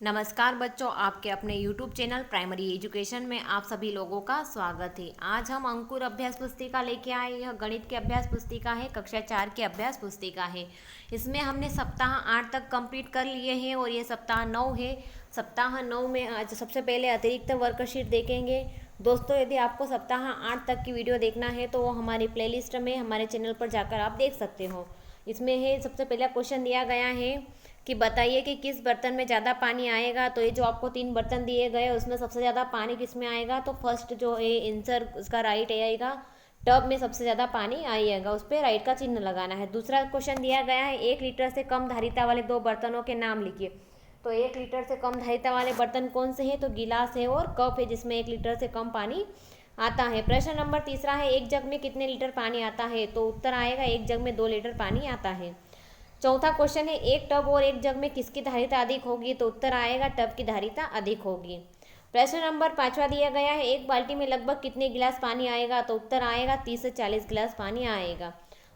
नमस्कार बच्चों, आपके अपने YouTube चैनल प्राइमरी एजुकेशन में आप सभी लोगों का स्वागत है। आज हम अंकुर अभ्यास पुस्तिका लेके आए। यह गणित की अभ्यास पुस्तिका है, कक्षा 4 की अभ्यास पुस्तिका है। इसमें हमने सप्ताह 8 तक कंप्लीट कर लिए हैं और ये सप्ताह 9 है। सप्ताह 9 में आज सबसे पहले अतिरिक्त वर्कशीट देखेंगे। दोस्तों, यदि आपको सप्ताह 8 तक की वीडियो देखना है तो वो हमारी प्लेलिस्ट में हमारे चैनल पर जाकर आप देख सकते हो। इसमें है सबसे पहला क्वेश्चन दिया गया है कि बताइए कि किस बर्तन में ज़्यादा पानी आएगा। तो ये जो आपको 3 बर्तन दिए गए उसमें सबसे ज़्यादा पानी किस में आएगा, तो फर्स्ट जो है आंसर उसका राइट आएगा, टब में सबसे ज़्यादा पानी आएगा, उस पर राइट का चिन्ह लगाना है। दूसरा क्वेश्चन दिया गया है 1 लीटर से कम धारिता वाले 2 बर्तनों के नाम लिखिए। तो 1 लीटर से कम धारिता वाले बर्तन कौन से हैं, तो गिलास है और कप है जिसमें 1 लीटर से कम पानी आता है। प्रश्न नंबर तीसरा है एक जग में कितने लीटर पानी आता है, तो उत्तर आएगा एक जग में 2 लीटर पानी आता है। चौथा क्वेश्चन है एक टब और एक जग में किसकी धारिता अधिक होगी, तो उत्तर आएगा टब की धारिता अधिक होगी। प्रश्न नंबर 5वां दिया गया है एक बाल्टी में लगभग कितने गिलास पानी आएगा, तो उत्तर आएगा 30 से 40 गिलास पानी आएगा।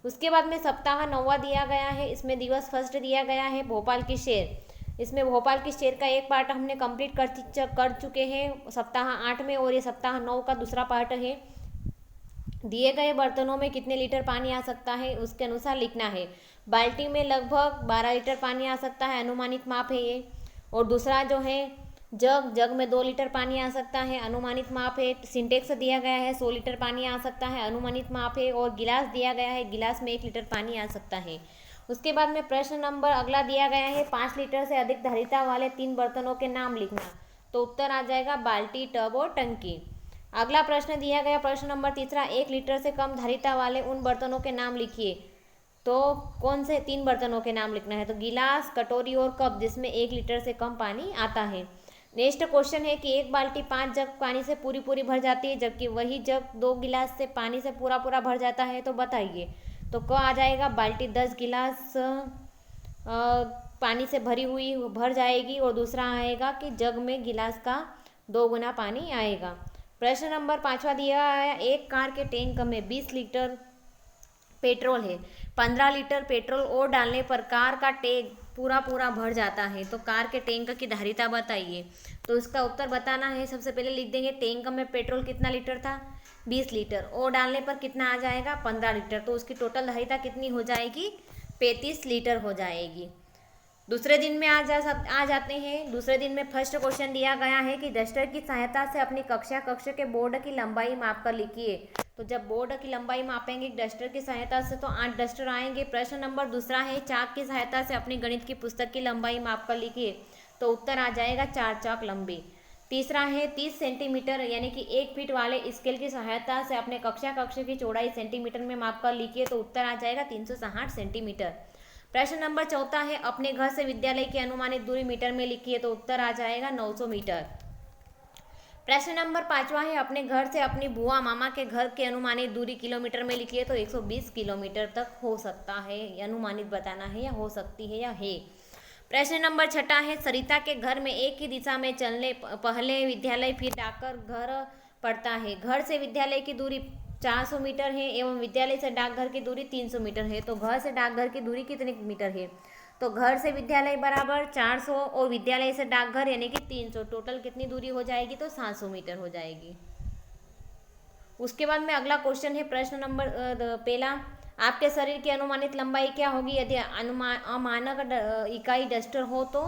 उसके बाद में सप्ताह 9वां दिया गया है। इसमें दिवस फर्स्ट दिया गया है भोपाल की शेर। इसमें भोपाल की शेर का एक पार्ट हमने कंप्लीट कर चुके हैं सप्ताह 8 में, और ये सप्ताह 9 का दूसरा पार्ट है। दिए गए बर्तनों में कितने लीटर पानी आ सकता है उसके अनुसार लिखना है। बाल्टी में लगभग 12 लीटर पानी आ सकता है, अनुमानित माप है ये। और दूसरा जो है जग में 2 लीटर पानी आ सकता है, अनुमानित माप है। सिंटेक्स दिया गया है 100 लीटर पानी आ सकता है, अनुमानित माप है। और गिलास दिया गया है, गिलास में 1 लीटर पानी आ सकता है। उसके बाद में प्रश्न नंबर अगला दिया गया है 5 लीटर से अधिक धारिता वाले 3 बर्तनों के नाम लिखना। तो उत्तर आ जाएगा बाल्टी, टब और टंकी। अगला प्रश्न दिया गया प्रश्न नंबर तीसरा 1 लीटर से कम धारिता वाले उन बर्तनों के नाम लिखिए। तो कौन से 3 बर्तनों के नाम लिखना है, तो गिलास, कटोरी और कप जिसमें 1 लीटर से कम पानी आता है। नेक्स्ट क्वेश्चन है कि एक बाल्टी 5 जग पानी से पूरी पूरी भर जाती है, जबकि वही जग 2 गिलास से पानी से पूरा पूरा भर जाता है, तो बताइए। तो क आ जाएगा बाल्टी 10 गिलास पानी से भरी हुई भर जाएगी, और दूसरा आएगा कि जग में गिलास का 2 गुना पानी आएगा। प्रश्न नंबर 5वां दिया है एक कार के टैंक में 20 लीटर पेट्रोल है। 15 लीटर पेट्रोल और डालने पर कार का टैंक पूरा पूरा भर जाता है, तो कार के टैंक की धारिता बताइए। तो इसका उत्तर बताना है। सबसे पहले लिख देंगे टैंक में पेट्रोल कितना लीटर था, 20 लीटर, और डालने पर कितना आ जाएगा 15 लीटर, तो उसकी टोटल धारिता कितनी हो जाएगी, 35 लीटर हो जाएगी। दूसरे दिन में आ जाते हैं। दूसरे दिन में फर्स्ट क्वेश्चन दिया गया है कि डस्टर की सहायता से अपनी कक्ष के बोर्ड की लंबाई माप कर लिखिए। तो जब बोर्ड की लंबाई मापेंगे डस्टर की सहायता से तो 8 डस्टर आएंगे। प्रश्न नंबर दूसरा है चाक की सहायता से अपनी गणित की पुस्तक की लंबाई माप कर लिखिए। तो उत्तर आ जाएगा 4 चाक लंबी। तीसरा है 30 सेंटीमीटर यानी कि 1 फीट वाले स्केल की सहायता से अपने कक्ष की चौड़ाई सेंटीमीटर में माप कर लिखिए। तो उत्तर आ जाएगा 360 सेंटीमीटर। प्रश्न नंबर चौथा है अपने घर से विद्यालय की अनुमानित दूरी मीटर में लिखिए। तो उत्तर आ जाएगा 900 मीटर। प्रश्न नंबर 5वां है अपने घर से अपनी बुआ मामा के घर की अनुमानित दूरी किलोमीटर में लिखिए। तो 120 किलोमीटर तक हो सकता है, अनुमानित बताना है, या हो सकती है या है। प्रश्न नंबर 6 है सरिता के घर में एक ही दिशा में चलने पहले विद्यालय फिर डाकघर घर पड़ता है। घर से विद्यालय की दूरी 400 मीटर है एवं विद्यालय से डाकघर की दूरी 300 मीटर है। तो घर से डाकघर की दूरी कितने मीटर है, तो घर से विद्यालय बराबर 400 और विद्यालय से डाकघर यानी कि 300, टोटल कितनी दूरी हो जाएगी, तो 700 मीटर हो जाएगी। उसके बाद में अगला क्वेश्चन है प्रश्न नंबर पहला आपके शरीर की अनुमानित लंबाई क्या होगी यदि अमानक इकाई डस्टर हो तो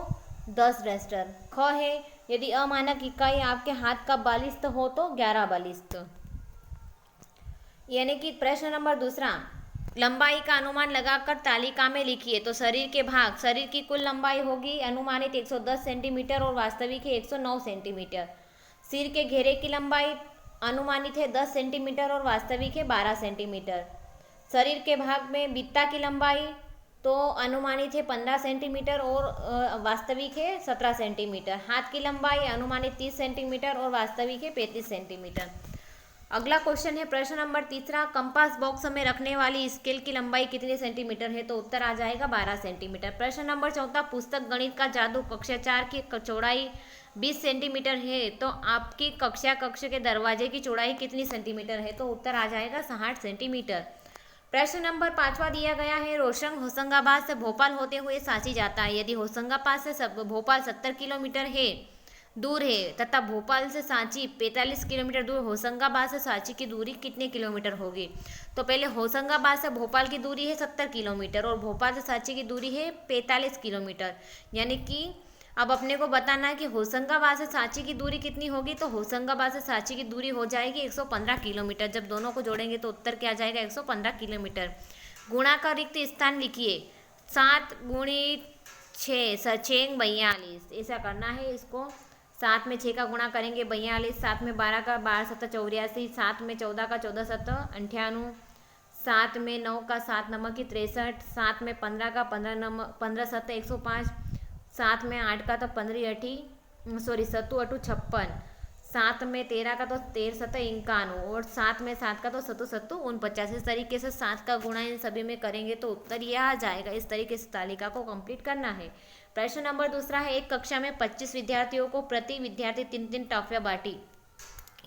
10 डस्टर। ख है यदि अमानक इकाई आपके हाथ का बालिस्त हो तो 11 बालिस्त। यानी कि प्रश्न नंबर दूसरा लंबाई का अनुमान लगाकर तालिका में लिखिए। तो शरीर के भाग, शरीर की कुल लंबाई होगी अनुमानित 110 सेंटीमीटर और वास्तविक है 109 सेंटीमीटर। सिर के घेरे की लंबाई अनुमानित है 10 सेंटीमीटर और वास्तविक है 12 सेंटीमीटर। शरीर के भाग में बित्ता की लंबाई तो अनुमानित है 15 सेंटीमीटर और वास्तविक है 17 सेंटीमीटर। हाथ की लंबाई अनुमानित 30 सेंटीमीटर और वास्तविक है 35 सेंटीमीटर। अगला क्वेश्चन है प्रश्न नंबर तीसरा कंपास बॉक्स में रखने वाली स्केल की लंबाई कितने सेंटीमीटर है, तो उत्तर आ जाएगा 12 सेंटीमीटर। प्रश्न नंबर चौथा पुस्तक गणित का जादू कक्षा 4 की चौड़ाई 20 सेंटीमीटर है, तो आपकी कक्ष के दरवाजे की चौड़ाई कितनी सेंटीमीटर है, तो उत्तर आ जाएगा 60 सेंटीमीटर। प्रश्न नंबर 5वां दिया गया है, रोशंग होशंगाबाद से भोपाल होते हुए सांची जाता है। यदि होशंगाबाद से भोपाल 70 किलोमीटर है दूर है तथा भोपाल से सांची 45 किलोमीटर दूर, होशंगाबाद से सांची की दूरी कितने किलोमीटर होगी? तो पहले होशंगाबाद से भोपाल की दूरी है 70 किलोमीटर और भोपाल से सांची की दूरी है 45 किलोमीटर। यानी कि अब अपने को बताना है कि होशंगाबाद से सांची की दूरी कितनी होगी। तो होशंगाबाद से सांची की दूरी हो जाएगी 115 किलोमीटर। जब दोनों को जोड़ेंगे तो उत्तर क्या आ जाएगा? 115 किलोमीटर। गुणा का रिक्त स्थान लिखिए। 7 गुणित 6 सचेंग 42, ऐसा करना है इसको। 7 में 6 का गुणा करेंगे 42, 7 में 12 का 12 7 84, 7 में 14 का 14 7 98, 7 में 9 का 7 नमक की 63, 7 में 15 का 15 7 105, 7 में 8 का तो 15 अठी सत्तू अठू 56, 7 में 13 का तो 13 7 51 और 7 में 7 का तो सत्तू सत्तू 49। इस तरीके से 7 का गुणा इन सभी में करेंगे तो उत्तर यह आ जाएगा। इस तरीके से तालिका को कंप्लीट करना है। प्रश्न नंबर दूसरा है, एक कक्षा में 25 विद्यार्थियों को प्रति विद्यार्थी 3-3 टॉफियाँ बांटी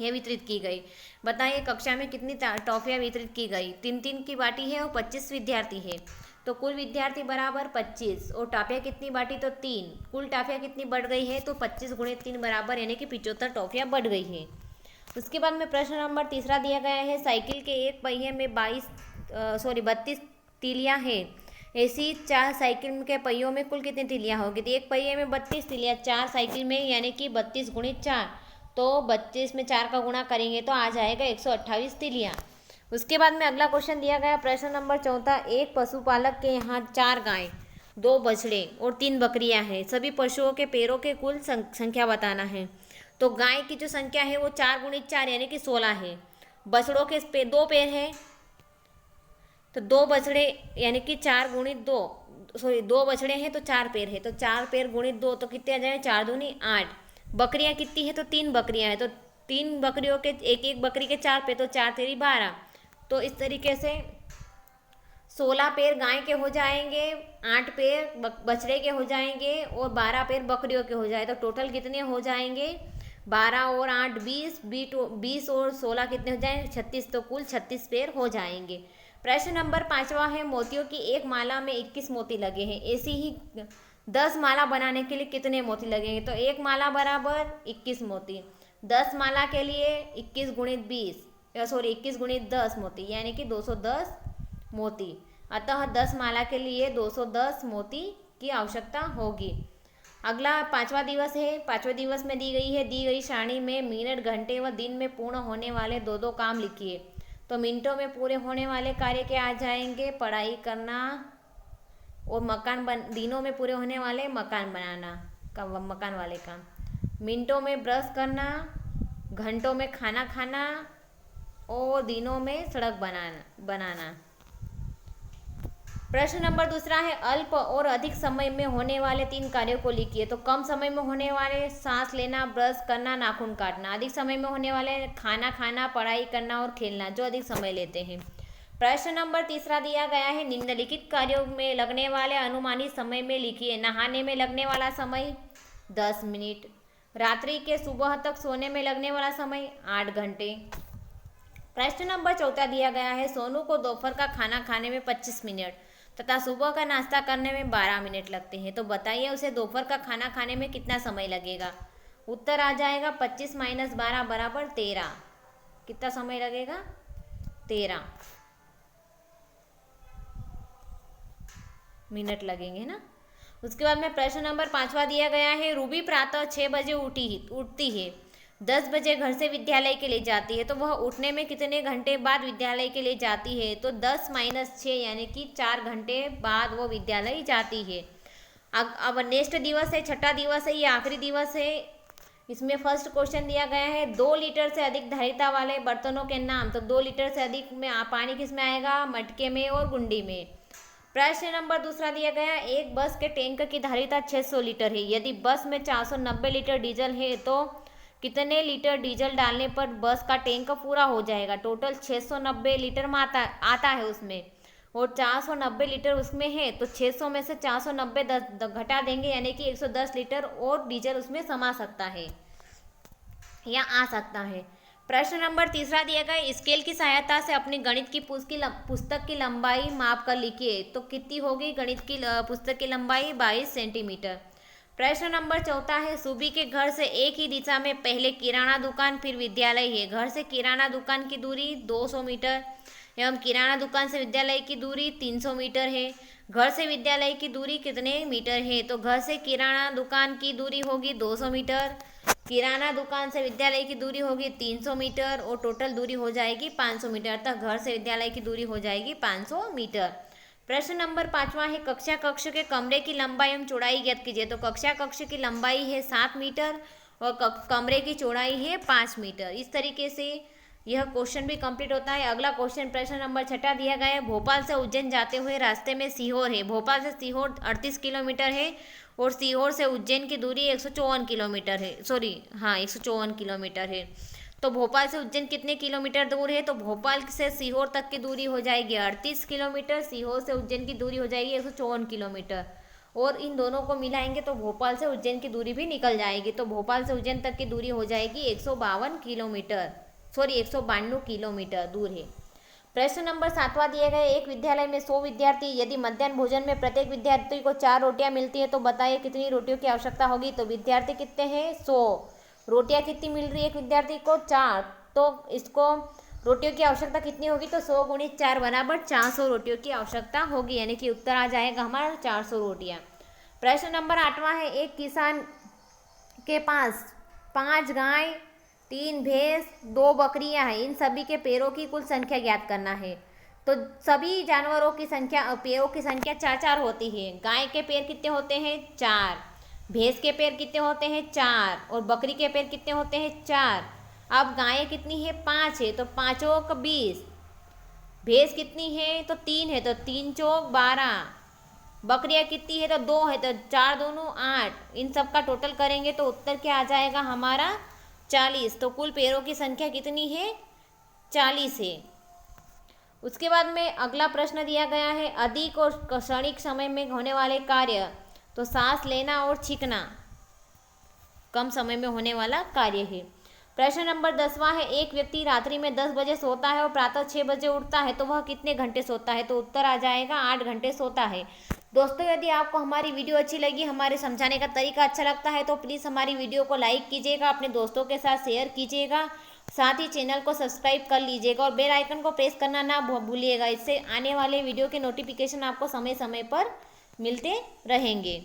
ये वितरित की गई। बताइए कक्षा में कितनी टॉफियाँ वितरित की गई? 3-3 की बांटी है और 25 विद्यार्थी है तो कुल विद्यार्थी बराबर 25 और टॉफियाँ कितनी बांटी? तो 3। कुल टॉफियाँ कितनी बढ़ गई है? तो 25 गुणित 3 बराबर यानी कि 75 टॉफियाँ बढ़ गई है। उसके बाद में प्रश्न नंबर तीसरा दिया गया है, साइकिल के एक पहिए में 32 तीलियाँ हैं। ऐसी 4 साइकिल के पहियों में कुल कितनी तीलियाँ होगी? तो एक पहिए में 32 तीलियाँ, 4 साइकिल में यानी कि 32 गुणित 4, तो 32 में 4 का गुणा करेंगे तो आ जाएगा 128 तीलियाँ। उसके बाद में अगला क्वेश्चन दिया गया प्रश्न नंबर चौथा, एक पशुपालक के यहाँ 4 गाय, 2 बछड़े और 3 बकरियां हैं। सभी पशुओं के पैरों के कुल संख्या बताना है। तो गाय की जो संख्या है वो 4 गुणित 4 यानी कि 16 है। बछड़ों के 2 पैर है तो 2 बछड़े यानी कि 4 गुणित 2, 2 बछड़े हैं तो 4 पैर है तो 4 पैर गुणित 2 तो कितने आ जाए? 4 दूनी 8। बकरियां कितनी है? तो 3 बकरियां हैं तो 3 बकरियों के एक बकरी के 4 पैर तो 4 तेरी 12। तो इस तरीके से 16 पैर गाय के हो जाएंगे, 8 पैर बछड़े के हो जाएंगे और 12 पैर बकरियों के हो जाए तो टोटल कितने हो जाएंगे? 12 और 8 20 और 16 कितने हो जाएंगे? 36। तो कुल 36 पैर हो जाएंगे। प्रश्न नंबर 5वां है, मोतियों की एक माला में 21 मोती लगे हैं। ऐसी ही 10 माला बनाने के लिए कितने मोती लगेंगे? तो एक माला बराबर 21 मोती। 10 माला के लिए 21 गुणित 10 मोती यानी कि 210 मोती। अतः 10 माला के लिए 210 मोती की आवश्यकता होगी। अगला 5वां दिवस है। 5वें दिवस में दी गई सारणी में मिनट, घंटे व दिन में पूर्ण होने वाले 2-2 काम लिखिए। तो मिनटों में पूरे होने वाले कार्य के आ जाएंगे? पढ़ाई करना और दिनों में पूरे होने वाले मकान बनाना मकान वाले काम। मिनटों में ब्रश करना, घंटों में खाना खाना और दिनों में सड़क बनाना। प्रश्न नंबर दूसरा है, अल्प और अधिक समय में होने वाले 3 कार्यों को लिखिए। तो कम समय में होने वाले सांस लेना, ब्रश करना, नाखून काटना। अधिक समय में होने वाले खाना खाना, पढ़ाई करना और खेलना, जो अधिक समय लेते हैं। प्रश्न नंबर तीसरा दिया गया है, निम्नलिखित कार्यों में लगने वाले अनुमानित समय में लिखिए। नहाने में लगने वाला समय 10 मिनट, रात्रि के सुबह तक सोने में लगने वाला समय 8 घंटे। प्रश्न नंबर चौथा दिया गया है, सोनू को दोपहर का खाना खाने में 25 मिनट तथा सुबह का नाश्ता करने में 12 मिनट लगते हैं। तो बताइए उसे दोपहर का खाना खाने में कितना समय लगेगा? उत्तर आ जाएगा 25 - 12 बराबर 13। कितना समय लगेगा? 13 मिनट लगेंगे ना। उसके बाद में प्रश्न नंबर 5वां दिया गया है, रूबी प्रातः 6 बजे उठती है, 10 बजे घर से विद्यालय के लिए जाती है, तो वह उठने में कितने घंटे बाद विद्यालय के लिए जाती है? तो 10 - 6 यानी कि 4 घंटे बाद वो विद्यालय जाती है। अब नेक्स्ट दिवस है, छठा दिवस है, ये आखिरी दिवस है। इसमें फर्स्ट क्वेश्चन दिया गया है, 2 लीटर से अधिक धारिता वाले बर्तनों के नाम। तो 2 लीटर से अधिक में पानी किस में आएगा? मटके में और गुंडी में। प्रश्न नंबर दूसरा दिया गया, एक बस के टैंक की धारिता 600 लीटर है। यदि बस में 490 लीटर डीजल है तो कितने लीटर डीजल डालने पर बस का टैंक पूरा हो जाएगा? टोटल 690 लीटर में आता है उसमें और 490 लीटर उसमें है तो 600 में से 490 घटा देंगे यानी कि 110 लीटर और डीजल उसमें समा सकता है या आ सकता है। प्रश्न नंबर 3 दिया गया है, स्केल की सहायता से अपनी गणित की पुस्तक की लंबाई माप कर लिखिए। तो कितनी होगी गणित की पुस्तक की लंबाई? 22 सेंटीमीटर। प्रश्न नंबर 4 है, सुबी के घर से एक ही दिशा में पहले किराना दुकान फिर विद्यालय है। घर से किराना दुकान की दूरी 200 मीटर एवं किराना दुकान से विद्यालय की दूरी 300 मीटर है। घर से विद्यालय की दूरी कितने मीटर है? तो घर से किराना दुकान की दूरी होगी 200 मीटर, किराना दुकान से विद्यालय की दूरी होगी 300 मीटर और टोटल दूरी हो जाएगी 500 मीटर। तक घर से विद्यालय की दूरी हो जाएगी 500 मीटर। प्रश्न नंबर 5 है, कक्षा कक्ष के कमरे की लंबाई एवं चौड़ाई ज्ञात कीजिए। तो कक्षा कक्ष की लंबाई है 7 मीटर और कमरे की चौड़ाई है 5 मीटर। इस तरीके से यह क्वेश्चन भी कंप्लीट होता है। अगला क्वेश्चन प्रश्न नंबर 6 दिया गया है, भोपाल से उज्जैन जाते हुए रास्ते में सीहोर है। भोपाल से सीहोर 38 किलोमीटर है और सीहोर से उज्जैन की दूरी 154 किलोमीटर है। 154 किलोमीटर है। तो भोपाल से उज्जैन कितने किलोमीटर दूर है? तो भोपाल से सीहोर तक की दूरी हो जाएगी 38 किलोमीटर, सीहोर से उज्जैन की दूरी हो जाएगी 154 किलोमीटर और इन दोनों को मिलाएंगे तो भोपाल से उज्जैन की दूरी भी निकल जाएगी। तो भोपाल से उज्जैन तक की दूरी हो जाएगी 152 किलोमीटर, 192 किलोमीटर दूर है। प्रश्न नंबर 7 दिए गए, एक विद्यालय में 100 विद्यार्थी, यदि मध्याह्न भोजन में प्रत्येक विद्यार्थी को 4 रोटियां मिलती है तो बताइए कितनी रोटियों की आवश्यकता होगी। तो विद्यार्थी कितने हैं? 100, रोटियां कितनी मिल रही है एक विद्यार्थी को? 4। तो इसको रोटियों की आवश्यकता कितनी होगी? तो 100 × 4 बराबर 400 रोटियों की आवश्यकता होगी, यानी कि उत्तर आ जाएगा हमारा 400 रोटियां। प्रश्न नंबर 8 है, एक किसान के पास 5 गाय, 3 भैंस, 2 बकरियां हैं। इन सभी के पैरों की कुल संख्या ज्ञात करना है। तो सभी जानवरों की संख्या, पैरों की संख्या 4-4 होती है। गाय के पैर कितने होते हैं? 4। भैंस के पैर कितने होते हैं? 4। और बकरी के पैर कितने होते हैं? 4। अब गायें कितनी है? 5 है, तो 5 × 20। भैंस कितनी है? तो 3 है, तो 3 × 12। बकरियां कितनी है? तो 2 है, तो 4 दूनी 8। इन सब का टोटल करेंगे तो उत्तर क्या आ जाएगा हमारा? 40। तो कुल पैरों की संख्या कितनी है? 40 है। उसके बाद में अगला प्रश्न दिया गया है, अधिक और क्षणिक समय में होने वाले कार्य। तो सांस लेना और छींकना कम समय में होने वाला कार्य है। प्रश्न नंबर 10 है, एक व्यक्ति रात्रि में 10 बजे सोता है और प्रातः 6 बजे उठता है तो वह कितने घंटे सोता है? तो उत्तर आ जाएगा 8 घंटे सोता है। दोस्तों, यदि आपको हमारी वीडियो अच्छी लगी, हमारे समझाने का तरीका अच्छा लगता है तो प्लीज़ हमारी वीडियो को लाइक कीजिएगा, अपने दोस्तों के साथ शेयर कीजिएगा, साथ ही चैनल को सब्सक्राइब कर लीजिएगा और बेल आइकन को प्रेस करना ना भूलिएगा। इससे आने वाले वीडियो के नोटिफिकेशन आपको समय समय पर मिलते रहेंगे।